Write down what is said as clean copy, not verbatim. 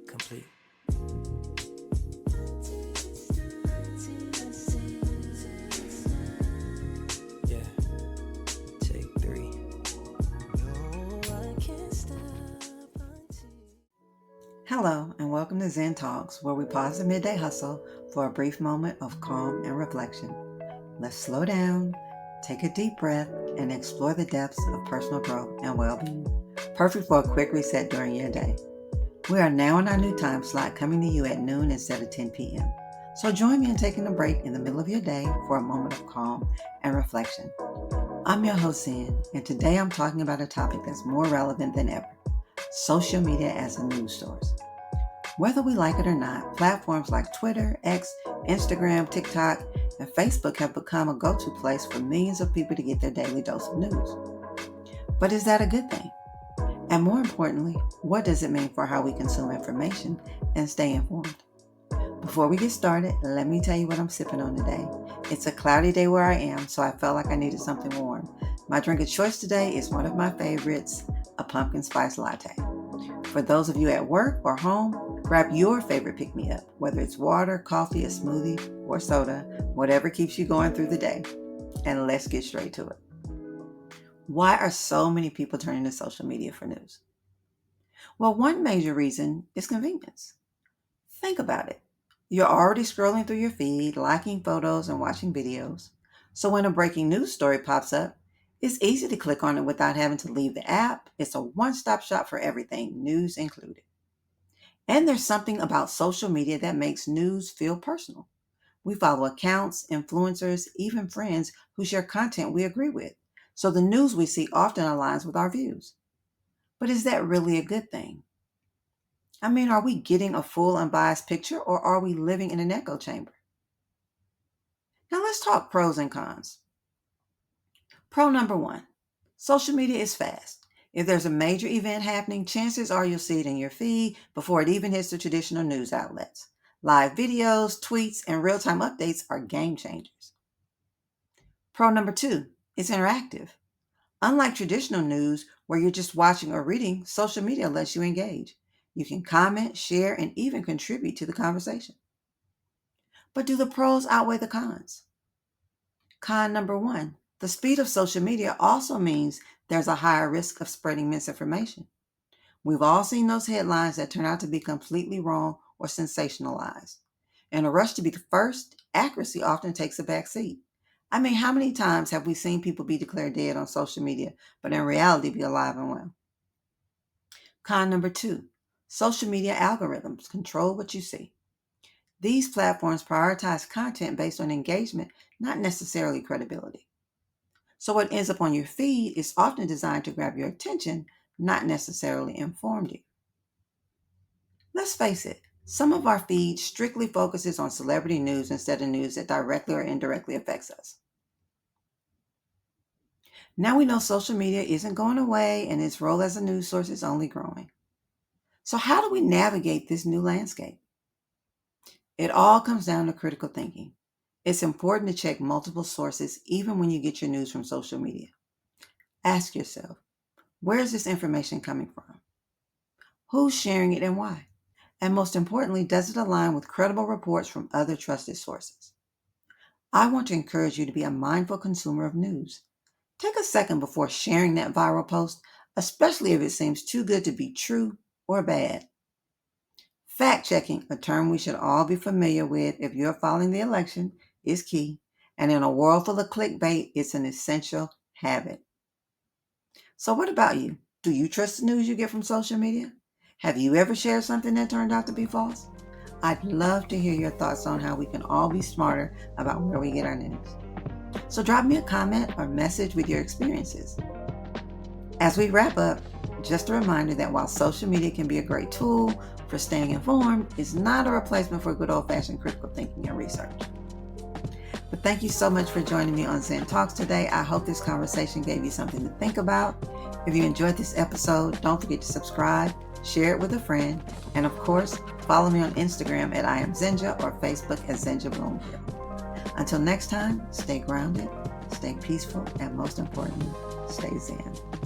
Complete. Yeah. Take 3. Hello, and welcome to Zen Talks, where we pause the midday hustle for a brief moment of calm and reflection. Let's slow down, take a deep breath, and explore the depths of personal growth and well-being. Perfect for a quick reset during your day. We are now in our new time slot, coming to you at noon instead of 10 p.m. So join me in taking a break in the middle of your day for a moment of calm and reflection. I'm your host, Zen, and today I'm talking about a topic that's more relevant than ever: social media as a news source. Whether we like it or not, platforms like Twitter, X, Instagram, TikTok, and Facebook have become a go-to place for millions of people to get their daily dose of news. But is that a good thing? And more importantly, what does it mean for how we consume information and stay informed? Before we get started, let me tell you what I'm sipping on today. It's a cloudy day where I am, so I felt like I needed something warm. My drink of choice today is one of my favorites, a pumpkin spice latte. For those of you at work or home, grab your favorite pick-me-up, whether it's water, coffee, a smoothie, or soda, whatever keeps you going through the day. And let's get straight to it. Why are so many people turning to social media for news? Well, one major reason is convenience. Think about it. You're already scrolling through your feed, liking photos and watching videos. So when a breaking news story pops up, it's easy to click on it without having to leave the app. It's a one-stop shop for everything, news included. And there's something about social media that makes news feel personal. We follow accounts, influencers, even friends who share content we agree with. So the news we see often aligns with our views. But is that really a good thing? I mean, are we getting a full unbiased picture, or are we living in an echo chamber? Now let's talk pros and cons. Pro number 1, social media is fast. If there's a major event happening, chances are you'll see it in your feed before it even hits the traditional news outlets. Live videos, tweets, and real-time updates are game changers. Pro number 2, it's interactive. Unlike traditional news where you're just watching or reading, social media lets you engage. You can comment, share, and even contribute to the conversation. But do the pros outweigh the cons? Con number 1, the speed of social media also means there's a higher risk of spreading misinformation. We've all seen those headlines that turn out to be completely wrong or sensationalized. In a rush to be the first, accuracy often takes a back seat. I mean, how many times have we seen people be declared dead on social media, but in reality be alive and well? Con number 2, social media algorithms control what you see. These platforms prioritize content based on engagement, not necessarily credibility. So what ends up on your feed is often designed to grab your attention, not necessarily inform you. Let's face it, some of our feed strictly focuses on celebrity news instead of news that directly or indirectly affects us. Now we know social media isn't going away and its role as a news source is only growing. So how do we navigate this new landscape? It all comes down to critical thinking. It's important to check multiple sources even when you get your news from social media. Ask yourself, where is this information coming from? Who's sharing it and why? And most importantly, does it align with credible reports from other trusted sources? I want to encourage you to be a mindful consumer of news. Take a second before sharing that viral post, especially if it seems too good to be true or bad. Fact-checking, a term we should all be familiar with if you're following the election, is key. And in a world full of clickbait, it's an essential habit. So what about you? Do you trust the news you get from social media? Have you ever shared something that turned out to be false? I'd love to hear your thoughts on how we can all be smarter about where we get our news. So drop me a comment or message with your experiences. As we wrap up, just a reminder that while social media can be a great tool for staying informed, it's not a replacement for good old-fashioned critical thinking and research. But thank you so much for joining me on Zen Talks today. I hope this conversation gave you something to think about. If you enjoyed this episode, don't forget to subscribe, share it with a friend, and of course, follow me on Instagram at IamZenja or Facebook at Zenja Bloomfield. Until next time, stay grounded, stay peaceful, and most importantly, stay zen.